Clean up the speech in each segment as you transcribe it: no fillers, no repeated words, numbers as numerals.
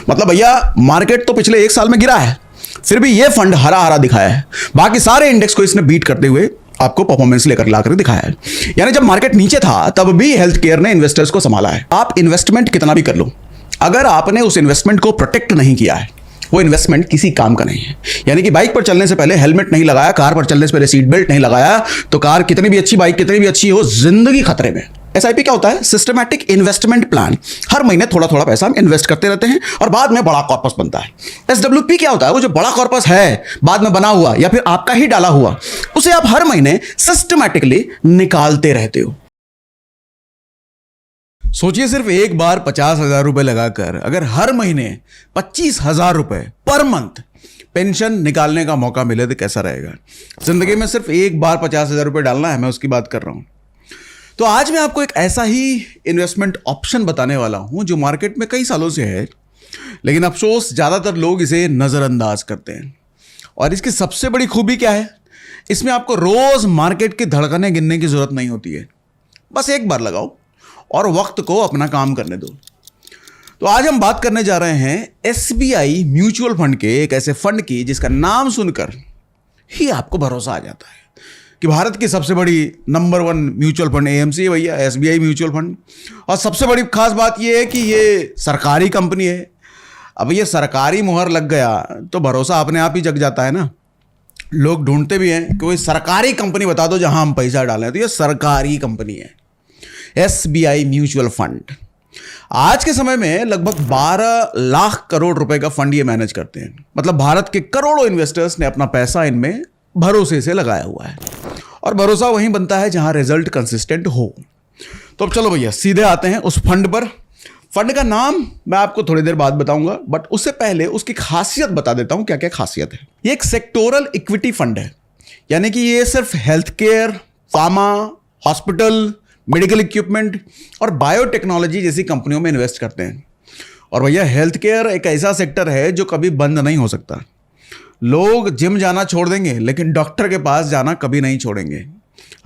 मतलब भैया मार्केट तो पिछले एक साल में गिरा है, फिर भी ये फंड हरा हरा दिखाया है। बाकी सारे इंडेक्स को इसने बीट करते हुए आपको परफॉर्मेंस लेकर लाकर दिखाया है। यानी जब मार्केट नीचे था तब भी हेल्थ केयर ने इन्वेस्टर्स को संभाला है। आप इन्वेस्टमेंट कितना भी कर लो, अगर आपने उस इन्वेस्टमेंट को प्रोटेक्ट नहीं किया है, वो इन्वेस्टमेंट किसी काम का नहीं है। यानी कि बाइक पर चलने से पहले हेलमेट नहीं लगाया, कार पर चलने से पहले सीट बेल्ट नहीं लगाया, तो कार कितनी भी अच्छी, बाइक कितनी भी अच्छी हो, जिंदगी खतरे में। एसआईपी क्या होता है? Systematic investment plan. हर महीने थोड़ा थोड़ा पैसा हम इन्वेस्ट करते रहते हैं और बाद में बड़ा कॉर्पस बनता है। एसडब्ल्यूपी क्या होता है? वो जो बड़ा कॉर्पस है बाद में बना हुआ या फिर आपका ही डाला हुआ, उसे आप हर महीने सिस्टमैटिकली निकालते रहते हो। सोचिए, सिर्फ एक बार 50,000 रुपए लगाकर अगर हर महीने 25,000 रुपए पर मंथ पेंशन निकालने का मौका मिले तो कैसा रहेगा। जिंदगी में सिर्फ एक बार 50,000 रुपए डालना है, मैं उसकी बात कर रहा हूं। तो आज मैं आपको एक ऐसा ही इन्वेस्टमेंट ऑप्शन बताने वाला हूं जो मार्केट में कई सालों से है, लेकिन अफसोस ज़्यादातर लोग इसे नज़रअंदाज करते हैं। और इसकी सबसे बड़ी खूबी क्या है? इसमें आपको रोज़ मार्केट की धड़कनें गिनने की ज़रूरत नहीं होती है। बस एक बार लगाओ और वक्त को अपना काम करने दो। तो आज हम बात करने जा रहे हैं एसबीआई म्यूचुअल फंड के, एक ऐसे फंड की जिसका नाम सुनकर ही आपको भरोसा आ जाता है कि भारत की सबसे बड़ी नंबर 1 म्यूचुअल फंड एएमसी है भैया, एसबीआई म्यूचुअल फंड। और सबसे बड़ी खास बात यह है कि ये सरकारी कंपनी है। अब ये सरकारी मुहर लग गया तो भरोसा अपने आप ही जग जाता है ना। लोग ढूंढते भी हैं कि कोई सरकारी कंपनी बता दो जहां हम पैसा डालें, तो ये सरकारी कंपनी है एसबीआई म्यूचुअल फंड। आज के समय में लगभग 12 लाख करोड़ रुपए का फंड ये मैनेज करते हैं। मतलब भारत के करोड़ों इन्वेस्टर्स ने अपना पैसा इनमें भरोसे से लगाया हुआ है, और भरोसा वहीं बनता है जहां रिजल्ट कंसिस्टेंट हो। तो अब चलो भैया सीधे आते हैं उस फंड पर। फंड का नाम मैं आपको थोड़ी देर बाद बताऊंगा, बट उससे पहले उसकी खासियत बता देता हूं क्या क्या खासियत है। ये एक सेक्टोरल इक्विटी फंड है, यानी कि ये सिर्फ health care, pharma, hospital, medical equipment और बायोटेक्नोलॉजी जैसी कंपनियों में इन्वेस्ट करते हैं। और भैया हेल्थ केयर एक ऐसा सेक्टर है जो कभी बंद नहीं हो सकता। लोग जिम जाना छोड़ देंगे लेकिन डॉक्टर के पास जाना कभी नहीं छोड़ेंगे।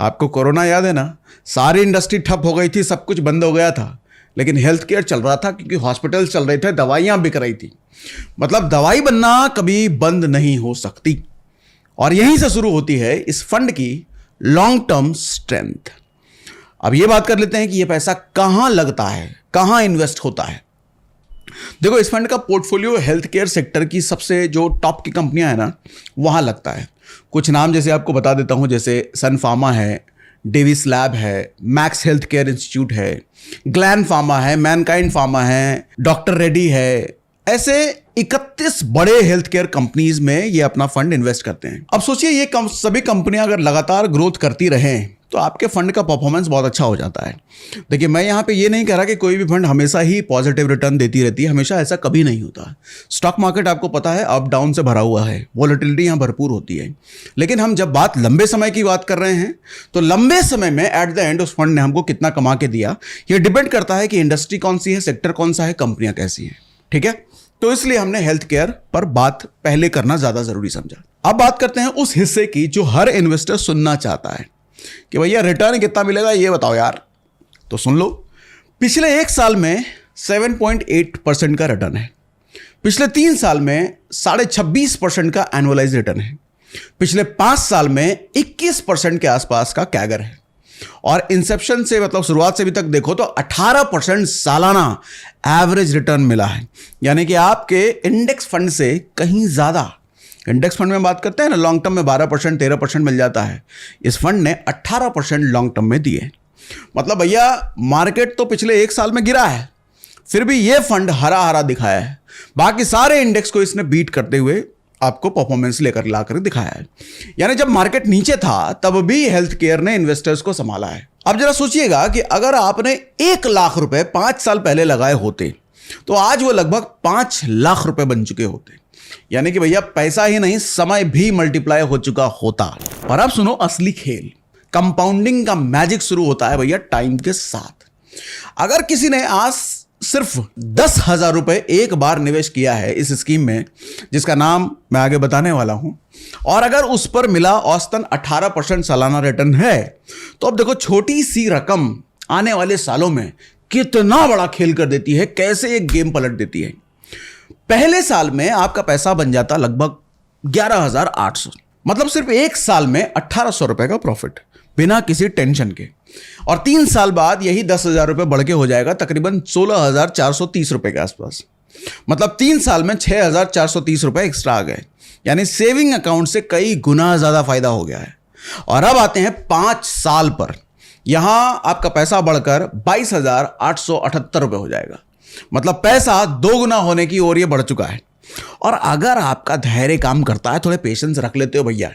आपको कोरोना याद है ना? सारी इंडस्ट्री ठप हो गई थी, सब कुछ बंद हो गया था, लेकिन हेल्थ केयर चल रहा था क्योंकि हॉस्पिटल चल रहे थे, दवाइयाँ बिक रही थी। मतलब दवाई बनना कभी बंद नहीं हो सकती। और यहीं से शुरू होती है इस फंड की लॉन्ग टर्म स्ट्रेंथ। अब ये बात कर लेते हैं कि ये पैसा कहाँ लगता है, कहाँ इन्वेस्ट होता है। देखो, इस फंड का पोर्टफोलियो हेल्थ केयर सेक्टर की सबसे जो टॉप की कंपनियां हैं ना, वहाँ लगता है। कुछ नाम जैसे आपको बता देता हूँ, जैसे सन फार्मा है, डेविस लैब है, मैक्स हेल्थ केयर इंस्टीट्यूट है, ग्लैन फार्मा है, मैनकाइंड फार्मा है, डॉक्टर रेड्डी है। ऐसे 31 बड़े हेल्थ केयर कंपनीज में ये अपना फंड इन्वेस्ट करते हैं। अब सोचिए, ये सभी कंपनियां अगर लगातार ग्रोथ करती रहें तो आपके फंड का परफॉर्मेंस बहुत अच्छा हो जाता है। देखिए, मैं यहाँ पे ये नहीं कह रहा कि कोई भी फंड हमेशा ही पॉजिटिव रिटर्न देती रहती है, हमेशा ऐसा कभी नहीं होता। स्टॉक मार्केट आपको पता है अप डाउन से भरा हुआ है, वॉलेटिलिटी यहाँ भरपूर होती है। लेकिन हम जब बात लंबे समय की बात कर रहे हैं तो लंबे समय में एट द एंड उस फंड ने हमको कितना कमा के दिया, ये डिपेंड करता है कि इंडस्ट्री कौन सी है, सेक्टर कौन सा है, कंपनियाँ कैसी हैं। ठीक है, तो इसलिए हमने हेल्थ केयर पर बात पहले करना ज़्यादा ज़रूरी समझा। अब बात करते हैं उस हिस्से की जो हर इन्वेस्टर सुनना चाहता है कि भैया रिटर्न कितना मिलेगा ये बताओ यार। तो सुन लो, पिछले एक साल में 7.8% का रिटर्न है। पिछले 3 साल में 26.5% का एनुअलाइज रिटर्न है। पिछले 5 साल में 21% के आसपास का कैगर है। और इंसेप्शन से मतलब शुरुआत से अभी तक देखो तो 18% सालाना एवरेज रिटर्न मिला है। यानी कि आपके इंडेक्स फंड से कहीं ज़्यादा। इंडेक्स फंड में बात करते हैं ना, लॉन्ग टर्म में 12%, 13% मिल जाता है। इस फंड ने 18% लॉन्ग टर्म में दिए। मतलब भैया मार्केट तो पिछले एक साल में गिरा है, फिर भी ये फंड हरा हरा दिखाया है। बाकी सारे इंडेक्स को इसने बीट करते हुए आपको परफॉर्मेंस लेकर लाकर दिखाया है। यानी जब मार्केट नीचे था तब भी हेल्थ केयर ने इन्वेस्टर्स को संभाला है। अब जरा सोचिएगा कि अगर आपने 1 लाख रुपए 5 साल पहले लगाए होते तो आज वो लगभग 5 लाख रुपए बन चुके होते। यानी कि भैया पैसा ही नहीं, समय भी मल्टीप्लाई हो चुका होता। और अब सुनो असली खेल, कंपाउंडिंग का मैजिक शुरू होता है भैया टाइम के साथ। अगर किसी ने आज सिर्फ 10,000 रुपए एक बार निवेश किया है इस स्कीम में, जिसका नाम मैं आगे बताने वाला हूं, और अगर उस पर मिला औसतन 18% सालाना रिटर्न है, तो अब देखो छोटी सी रकम आने वाले सालों में कितना बड़ा खेल कर देती है, कैसे एक गेम पलट देती है। पहले साल में आपका पैसा बन जाता लगभग 11,800, मतलब सिर्फ एक साल में 1,800 रुपए का प्रॉफिट बिना किसी टेंशन के। और 3 साल बाद यही 10,000 रुपए बढ़ के हो जाएगा तकरीबन 16,430 रुपए के आसपास। मतलब 3 साल में 6,430 रुपए एक्स्ट्रा आ गए, यानी सेविंग अकाउंट से कई गुना ज्यादा फायदा हो गया है। और अब आते हैं 5 साल पर, यहां आपका पैसा बढ़कर 22,878 रुपए हो जाएगा। मतलब पैसा 2 गुना होने की ओर ये बढ़ चुका है। और अगर आपका धैर्य काम करता है, थोड़े पेशेंस रख लेते हो भैया,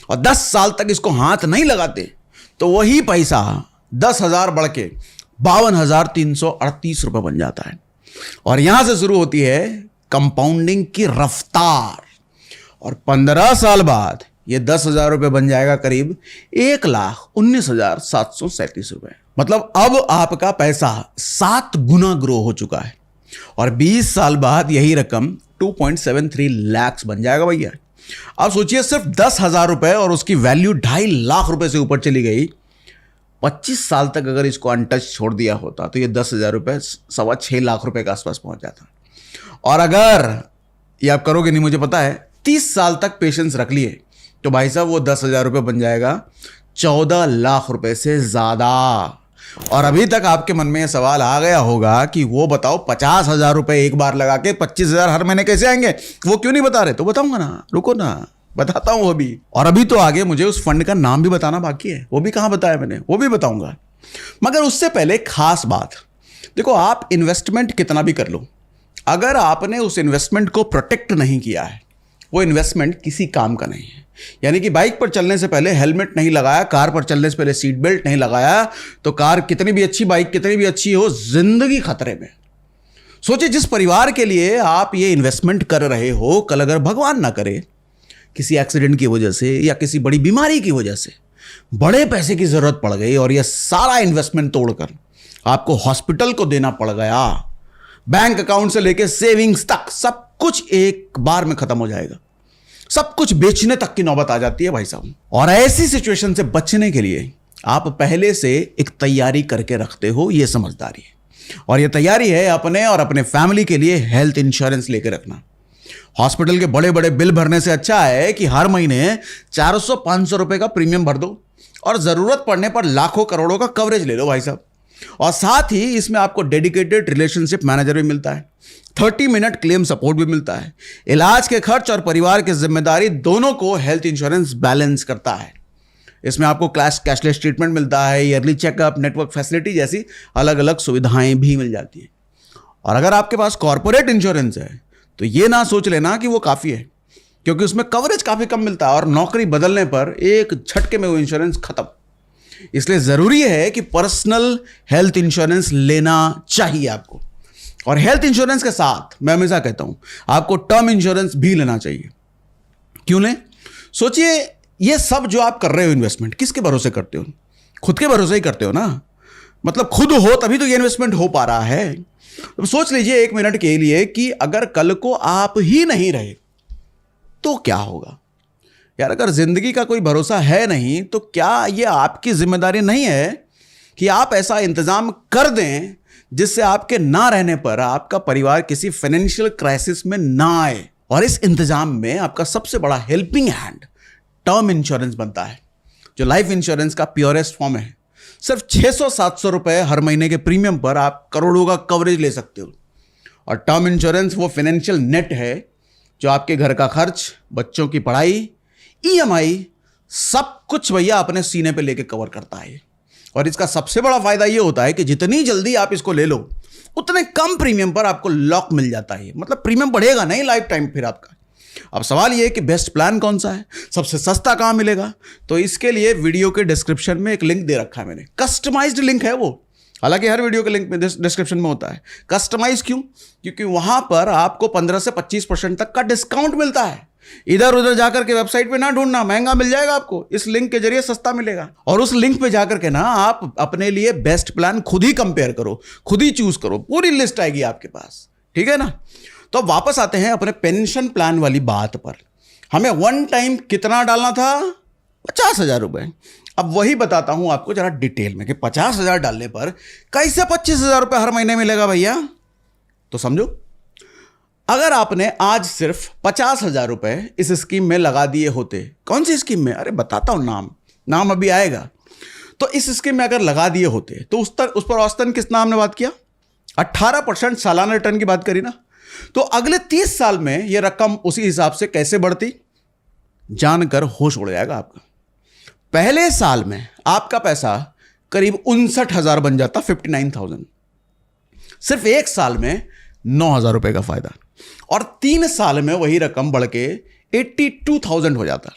और 10 साल तक इसको हाथ नहीं लगाते, तो वही पैसा 10,000 बढ़ के 52,338 रुपए बन जाता है। और यहां से शुरू होती है कंपाउंडिंग की रफ्तार। और 15 साल बाद ये 10,000 रुपए बन जाएगा करीब 1,19,737 रुपए। मतलब अब आपका पैसा 7 गुना ग्रो हो चुका है। और 20 साल बाद यही रकम 2.73 लाख बन जाएगा भैया। अब सोचिए सिर्फ 10,000 रुपए और उसकी वैल्यू 2.5 लाख रुपए से ऊपर चली गई। 25 साल तक अगर इसको अनटच छोड़ दिया होता तो ये 10,000 रुपए 6.25 लाख रुपए के आसपास पहुंच जाता। और अगर ये आप करोगे नहीं मुझे पता है, 30 साल तक पेशेंस रख लिए तो भाई साहब वो 10,000 रुपए बन जाएगा 14 लाख रुपए से ज्यादा। और अभी तक आपके मन में यह सवाल आ गया होगा कि वो बताओ 50,000 रुपए एक बार लगा के 25,000 हर महीने कैसे आएंगे, वो क्यों नहीं बता रहे? तो बताऊंगा ना, रुको ना, बताता हूं अभी। और अभी तो आगे मुझे उस फंड का नाम भी बताना बाकी है, वो भी कहां बताया मैंने, वो भी बताऊंगा। मगर उससे पहले खास बात, देखो आप इन्वेस्टमेंट कितना भी कर लो, अगर आपने उस इन्वेस्टमेंट को प्रोटेक्ट नहीं किया है, वो इन्वेस्टमेंट किसी काम का नहीं है। यानी कि बाइक पर चलने से पहले हेलमेट नहीं लगाया, कार पर चलने से पहले सीट बेल्ट नहीं लगाया, तो कार कितनी भी अच्छी, बाइक कितनी भी अच्छी हो, जिंदगी खतरे में। सोचिए जिस परिवार के लिए आप ये इन्वेस्टमेंट कर रहे हो, कल अगर भगवान ना करे किसी एक्सीडेंट की वजह से या किसी बड़ी बीमारी की वजह से बड़े पैसे की जरूरत पड़ गई और यह सारा इन्वेस्टमेंट तोड़कर आपको हॉस्पिटल को देना पड़ गया, बैंक अकाउंट से लेकर सेविंग्स तक सब कुछ एक बार में खत्म हो जाएगा, सब कुछ बेचने तक की नौबत आ जाती है भाई साहब। और ऐसी सिचुएशन से बचने के लिए आप पहले से एक तैयारी करके रखते हो, यह समझदारी है। और यह तैयारी है अपने और अपने फैमिली के लिए हेल्थ इंश्योरेंस लेकर रखना। हॉस्पिटल के बड़े बड़े बिल भरने से अच्छा है कि हर महीने 400-500 रुपए का प्रीमियम भर दो और जरूरत पड़ने पर लाखों करोड़ों का कवरेज ले लो भाई साहब। और साथ ही इसमें आपको डेडिकेटेड रिलेशनशिप मैनेजर भी मिलता है, 30 मिनट क्लेम सपोर्ट भी मिलता है, इलाज के खर्च और परिवार की जिम्मेदारी दोनों को हेल्थ इंश्योरेंस बैलेंस करता है। इसमें आपको कैशलेस ट्रीटमेंट मिलता है, ईयरली चेकअप, नेटवर्क फैसिलिटी जैसी अलग अलग सुविधाएं भी मिल जाती हैं। और अगर आपके पास कॉर्पोरेट इंश्योरेंस है तो ये ना सोच लेना कि वो काफ़ी है, क्योंकि उसमें कवरेज काफ़ी कम मिलता है और नौकरी बदलने पर एक झटके में वो इंश्योरेंस खत्म। इसलिए ज़रूरी है कि पर्सनल हेल्थ इंश्योरेंस लेना चाहिए आपको। और हेल्थ इंश्योरेंस के साथ मैं हमेशा कहता हूं आपको टर्म इंश्योरेंस भी लेना चाहिए। क्यों लें? सोचिए ये सब जो आप कर रहे हो इन्वेस्टमेंट, किसके भरोसे करते हो? खुद के भरोसे ही करते हो ना। मतलब खुद हो तभी तो ये इन्वेस्टमेंट हो पा रहा है। तो सोच लीजिए 1 मिनट के लिए कि अगर कल को आप ही नहीं रहे तो क्या होगा? यार अगर जिंदगी का कोई भरोसा है नहीं तो क्या ये आपकी जिम्मेदारी नहीं है कि आप ऐसा इंतजाम कर दें जिससे आपके ना रहने पर आपका परिवार किसी फाइनेंशियल क्राइसिस में ना आए? और इस इंतजाम में आपका सबसे बड़ा हेल्पिंग हैंड टर्म इंश्योरेंस बनता है, जो लाइफ इंश्योरेंस का प्योरेस्ट फॉर्म है। सिर्फ 600-700 रुपए हर महीने के प्रीमियम पर आप करोड़ों का कवरेज ले सकते हो। और टर्म इंश्योरेंस वो फाइनेंशियल नेट है जो आपके घर का खर्च, बच्चों की पढ़ाई, EMI सब कुछ भैया अपने सीने पे लेके कवर करता है। और इसका सबसे बड़ा फायदा ये होता है कि जितनी जल्दी आप इसको ले लो उतने कम प्रीमियम पर आपको लॉक मिल जाता है। मतलब प्रीमियम बढ़ेगा नहीं लाइफ टाइम फिर आपका। अब सवाल ये है कि बेस्ट प्लान कौन सा है, सबसे सस्ता कहां मिलेगा? तो इसके लिए वीडियो के डिस्क्रिप्शन में एक लिंक दे रखा है मैंने, कस्टमाइज्ड लिंक है वो। हालांकि हर वीडियो के लिंक में डिस्क्रिप्शन में होता है। कस्टमाइज क्यों? क्योंकि वहां पर आपको 15 से 25% तक का डिस्काउंट मिलता है। इधर उधर जाकर के वेबसाइट पे ना ढूंढना, महंगा मिल जाएगा आपको, इस लिंक के जरिए सस्ता मिलेगा। और उस लिंक पे जाकर के ना आप अपने लिए बेस्ट प्लान खुद ही कंपेयर करो, खुद ही चूज करो, पूरी लिस्ट आएगी आपके पास, ठीक है ना। तो अब वापस आते हैं अपने पेंशन प्लान वाली बात पर। हमें वन टाइम कितना डालना था? 50,000 रुपए। अब वही बताता हूं आपको जरा डिटेल में कि 50,000 डालने पर कैसे 25,000 रुपए हर महीने मिलेगा भैया। तो समझो, अगर आपने आज सिर्फ 50,000 रुपए इस स्कीम में लगा दिए होते, कौन सी स्कीम में, अरे बताता हूं, नाम अभी आएगा, तो इस स्कीम में अगर लगा दिए होते तो उस पर औसतन किस नाम ने बात किया, 18% सालाना रिटर्न की बात करी ना। तो अगले 30 साल में यह रकम उसी हिसाब से कैसे बढ़ती, जानकर होश उड़ जाएगा आपका। पहले साल में आपका पैसा करीब 59,000 बन जाता, 59,000। सिर्फ एक साल में 9,000 रुपए का फायदा, और 3 साल में वही रकम बढ़ के 82,000 हो जाता।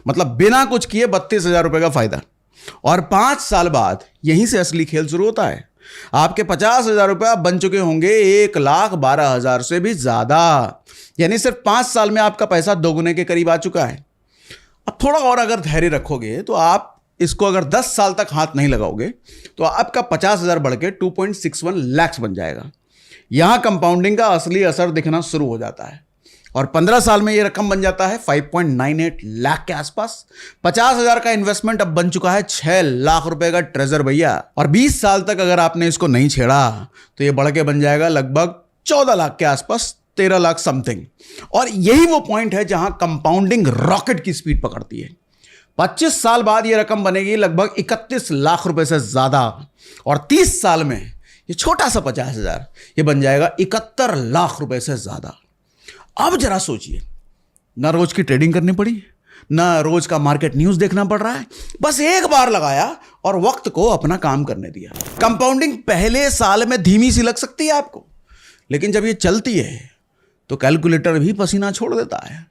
मतलब बिना कुछ किए 32,000 रुपए का फायदा। और 5 साल बाद यहीं से असली खेल शुरू होता है। आपके 50,000 रुपए आप बन चुके होंगे 1,12,000 से भी ज्यादा। यानी सिर्फ 5 साल में आपका पैसा दोगुने के करीब आ चुका है। अब थोड़ा और अगर धैर्य रखोगे तो आप इसको अगर 10 साल तक हाथ नहीं लगाओगे तो आपका 50,000 बढ़ के 2.61 लाख बन जाएगा। यहां कंपाउंडिंग का असली असर दिखना शुरू हो जाता है, और 15 साल में यह रकम बन जाता है 5.98 लाख के आसपास। 50,000 का इन्वेस्टमेंट अब बन चुका है 6 लाख रुपए का ट्रेजर भैया। और 20 साल तक अगर आपने इसको नहीं छेड़ा तो यह बढ़ के बन जाएगा लगभग 14 लाख के आसपास, 13 लाख समथिंग। और यही वो पॉइंट है जहां कंपाउंडिंग रॉकेट की स्पीड पकड़ती है। 25 साल बाद यह रकम बनेगी लगभग 31 लाख रुपए से ज्यादा, और 30 साल में ये छोटा सा 50,000 ये बन जाएगा 71 लाख रुपए से ज्यादा। अब जरा सोचिए, ना रोज की ट्रेडिंग करनी पड़ी, ना रोज का मार्केट न्यूज देखना पड़ रहा है, बस एक बार लगाया और वक्त को अपना काम करने दिया। कंपाउंडिंग पहले साल में धीमी सी लग सकती है आपको, लेकिन जब ये चलती है तो कैलकुलेटर भी पसीना छोड़ देता है।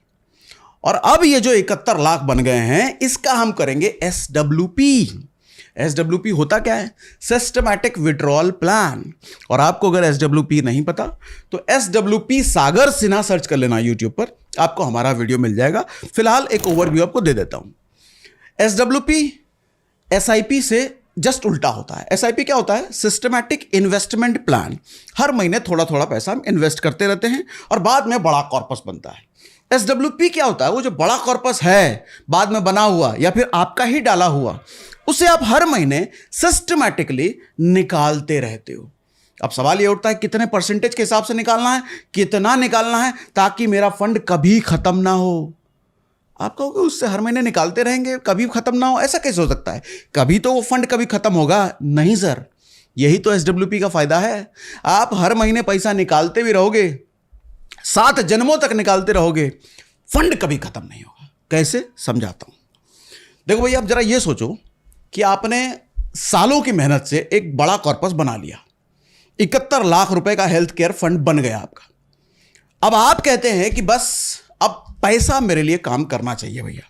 और अब ये जो 71 लाख बन गए हैं, इसका हम करेंगे SWP। SWP होता क्या है, सिस्टमैटिक विड्रॉल प्लान। और आपको अगर SWP नहीं पता तो SWP सागर सिन्हा सर्च कर लेना यूट्यूब पर, आपको हमारा वीडियो मिल जाएगा। फिलहाल एक ओवरव्यू आपको दे देता हूं। SWP SIP से जस्ट उल्टा होता है। SIP क्या होता है, सिस्टमैटिक इन्वेस्टमेंट प्लान। हर महीने थोड़ा थोड़ा पैसा हम इन्वेस्ट करते रहते हैं और बाद में बड़ा कॉर्पस बनता है। SWP क्या होता है, वो जो बड़ा कॉर्पस है बाद में बना हुआ या फिर आपका ही डाला हुआ, उसे आप हर महीने सिस्टमैटिकली निकालते रहते हो। अब सवाल ये उठता है कितने परसेंटेज के हिसाब से निकालना है, कितना निकालना है ताकि मेरा फंड कभी खत्म ना हो। आप कहोगे उससे हर महीने निकालते रहेंगे कभी खत्म ना हो, ऐसा कैसे हो सकता है, कभी तो वो फंड कभी खत्म होगा। नहीं सर, यही तो SWP का फायदा है। आप हर महीने पैसा निकालते भी रहोगे, 7 जन्मों तक निकालते रहोगे, फंड कभी खत्म नहीं होगा। कैसे, समझाता हूं। देखो भैया, आप जरा ये सोचो कि आपने सालों की मेहनत से एक बड़ा कॉर्पस बना लिया, 71 लाख रुपए का हेल्थ केयर फंड बन गया आपका। अब आप कहते हैं कि बस अब पैसा मेरे लिए काम करना चाहिए भैया,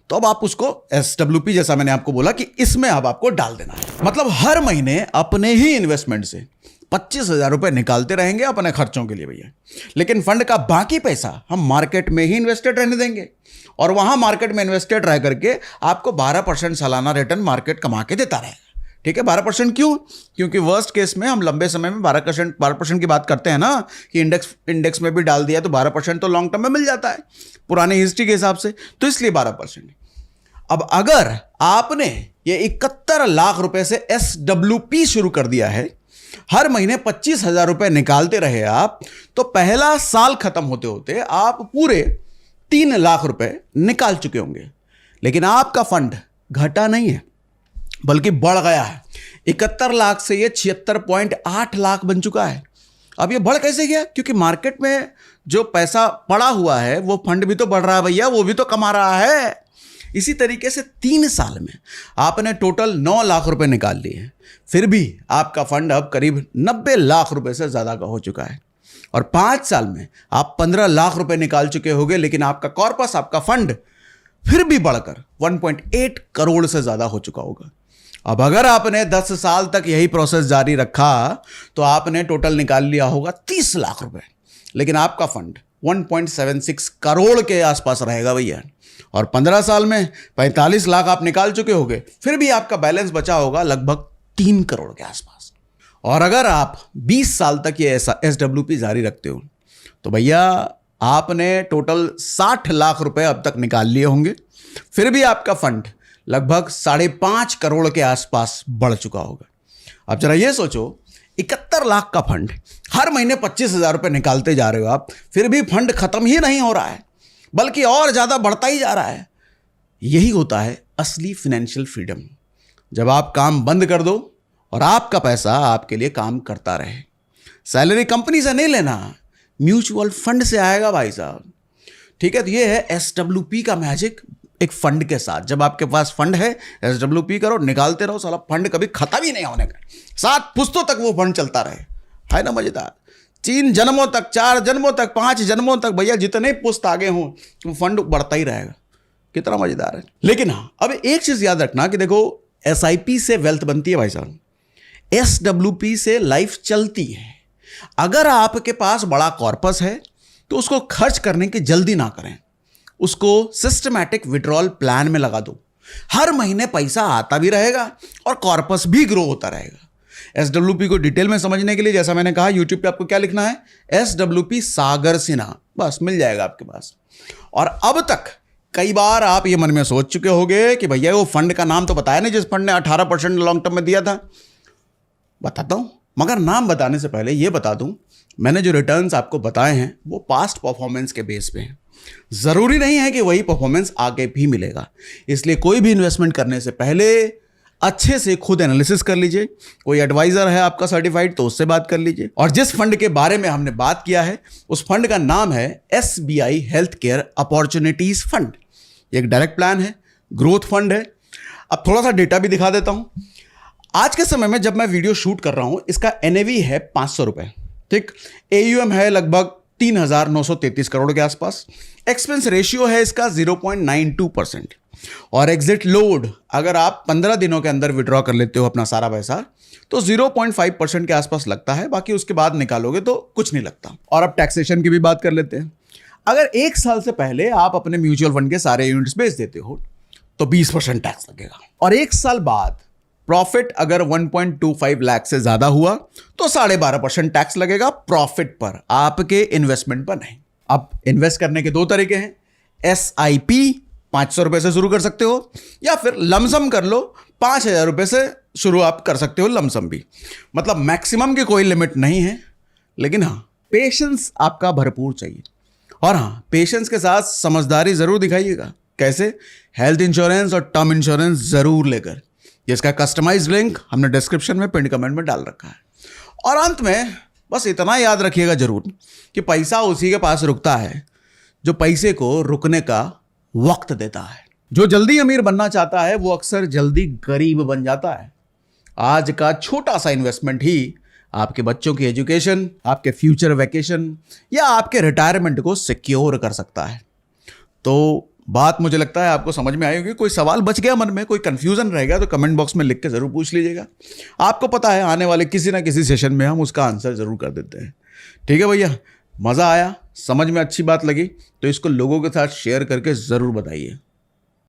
तो अब आप उसको SWP, जैसा मैंने आपको बोला कि इसमें अब आपको डाल देना है। मतलब हर महीने अपने ही इन्वेस्टमेंट से 25,000 रुपए निकालते रहेंगे अपने खर्चों के लिए भैया, लेकिन फंड का बाकी पैसा हम मार्केट में ही इन्वेस्टेड रहने देंगे, और वहां मार्केट में इन्वेस्टेड रह करके आपको 12% सालाना रिटर्न मार्केट कमा के देता रहेगा। ठीक है, 12% क्यों, क्योंकि वर्स्ट केस में हम लंबे समय में 12% की बात करते हैं ना, कि इंडेक्स में भी डाल दिया तो 12% तो लॉन्ग टर्म में मिल जाता है पुरानी हिस्ट्री के हिसाब से, तो इसलिए 12%। अब अगर आपने ये 71 लाख रुपए से SWP शुरू कर दिया है, हर महीने 25,000 रुपए निकालते रहे आप, तो पहला साल खत्म होते होते आप पूरे 3 लाख रुपए निकाल चुके होंगे। लेकिन आपका फंड घटा नहीं है बल्कि बढ़ गया है। 71 लाख से ये 76.8 लाख बन चुका है। अब ये बढ़ कैसे गया, क्योंकि मार्केट में जो पैसा पड़ा हुआ है वो फंड भी तो बढ़ रहा है भैया, वो भी तो कमा रहा है। इसी तरीके से 3 साल में आपने टोटल 9 लाख रुपए निकाल लिए हैं, फिर भी आपका फंड अब करीब 90 लाख रुपए से ज्यादा का हो चुका है। और 5 साल में आप 15 लाख रुपए निकाल चुके होंगे, लेकिन आपका कॉर्पस, आपका फंड फिर भी बढ़कर 1.8 करोड़ से ज्यादा हो चुका होगा। अब अगर आपने 10 साल तक यही प्रोसेस जारी रखा तो आपने टोटल निकाल लिया होगा 30 लाख रुपए, लेकिन आपका फंड 1.76 करोड़ के आसपास रहेगा भैया। और 15 साल में 45 लाख आप निकाल चुके होंगे, फिर भी आपका बैलेंस बचा होगा लगभग 3 करोड़ के आसपास। और अगर आप 20 साल तक ये SWP जारी रखते हो तो भैया आपने टोटल 60 लाख रुपए अब तक निकाल लिए होंगे, फिर भी आपका फंड लगभग 5.5 करोड़ के आसपास बढ़ चुका होगा। अब जरा ये सोचो, 71 लाख का फंड, हर महीने 25,000 रुपये निकालते जा रहे हो आप, फिर भी फंड खत्म ही नहीं हो रहा है, बल्कि और ज़्यादा बढ़ता ही जा रहा है। यही होता है असली फिनेंशियल फ्रीडम, जब आप काम बंद कर दो और आपका पैसा आपके लिए काम करता रहे। सैलरी कंपनी से नहीं लेना, म्यूचुअल फंड से आएगा भाई साहब। ठीक है, तो ये है SWP का मैजिक एक फंड के साथ। जब आपके पास फंड है, SWP करो, निकालते रहो, साला फंड कभी खत्म ही नहीं होने का, 7 पुश्तों तक वो फंड चलता रहे। है ना मजेदार? 3 जन्मों तक, 4 जन्मों तक, 5 जन्मों तक, भैया जितने पुश्त आगे हों वो फंड बढ़ता ही रहेगा। कितना मजेदार है। लेकिन हाँ, अब एक चीज याद रखना कि देखो, SIP से वेल्थ बनती है भाई साहब, SWP से लाइफ चलती है। अगर आपके पास बड़ा कॉर्पस है तो उसको खर्च करने की जल्दी ना करें, उसको सिस्टमैटिक विड्रॉल प्लान में लगा दो। हर महीने पैसा आता भी रहेगा और कॉर्पस भी ग्रो होता रहेगा। SWP को डिटेल में समझने के लिए, जैसा मैंने कहा, यूट्यूब पे आपको क्या लिखना है, SWP सागर सिन्हा, बस मिल जाएगा आपके पास। और अब तक कई बार आप ये मन में सोच चुके होंगे कि भैया वो फंड का नाम तो बताया नहीं जिस फंड ने 18% लॉन्ग टर्म में दिया था। बताता हूं, मगर नाम बताने से पहले ये बता दूं, मैंने जो रिटर्न्स आपको बताए हैं वो पास्ट परफॉर्मेंस के बेस पे हैं। जरूरी नहीं है कि वही परफॉर्मेंस आगे भी मिलेगा, इसलिए कोई भी इन्वेस्टमेंट करने से पहले अच्छे से खुद एनालिसिस कर लीजिए। कोई एडवाइजर है आपका सर्टिफाइड तो उससे बात कर लीजिए। और जिस फंड के बारे में हमने बात किया है उस फंड का नाम है SBI health care opportunities fund. एक डायरेक्ट प्लान है, ग्रोथ फंड है। अब थोड़ा सा डेटा भी दिखा देता हूं। आज के समय में जब मैं वीडियो शूट कर रहा हूं, इसका NAV है 500 रुपए। ठीक, AUM है लगभग 3,933 करोड़ के आसपास। एक्सपेंस रेशियो है इसका 0.92%। और एग्जिट लोड, अगर आप 15 दिनों के अंदर विड्रॉ कर लेते हो अपना सारा पैसा तो 0.5% के आसपास लगता है, बाकी उसके बाद निकालोगे तो कुछ नहीं लगता। और अब टैक्सेशन की भी बात कर लेते हैं। अगर 1 साल से पहले आप अपने म्यूचुअल फंड के सारे यूनिट्स बेच देते हो तो 20% टैक्स लगेगा। और 1 साल बाद प्रॉफिट अगर 1.25 लाख से ज्यादा हुआ तो 12.5% टैक्स लगेगा प्रॉफिट पर, आपके इन्वेस्टमेंट पर नहीं। अब इन्वेस्ट करने के 2 तरीके हैं, SIP 500 रुपए से शुरू कर सकते हो, या फिर लमसम कर लो, 5,000 रुपए से शुरू आप कर सकते हो लमसम भी। मतलब मैक्सिमम की कोई लिमिट नहीं है, लेकिन हाँ, पेशेंस आपका भरपूर चाहिए। और हाँ, पेशेंस के साथ समझदारी जरूर दिखाइएगा। कैसे? हेल्थ इंश्योरेंस और टर्म इंश्योरेंस जरूर लेकर। जिसका कस्टमाइज्ड लिंक हमने डिस्क्रिप्शन में, पिन कमेंट में डाल रखा है। और अंत में बस इतना याद रखिएगा जरूर कि पैसा उसी के पास रुकता है जो पैसे को रुकने का वक्त देता है। जो जल्दी अमीर बनना चाहता है वो अक्सर जल्दी गरीब बन जाता है। आज का छोटा सा इन्वेस्टमेंट ही आपके बच्चों की एजुकेशन, आपके फ्यूचर वैकेशन या आपके रिटायरमेंट को सिक्योर कर सकता है। तो बात मुझे लगता है आपको समझ में आई होगी। कोई सवाल बच गया मन में, कोई कंफ्यूजन रह गया तो कमेंट बॉक्स में लिख के जरूर पूछ लीजिएगा। आपको पता है आने वाले किसी ना किसी सेशन में हम उसका आंसर जरूर कर देते हैं। ठीक है भैया, मज़ा आया, समझ में अच्छी बात लगी तो इसको लोगों के साथ शेयर करके ज़रूर बताइए।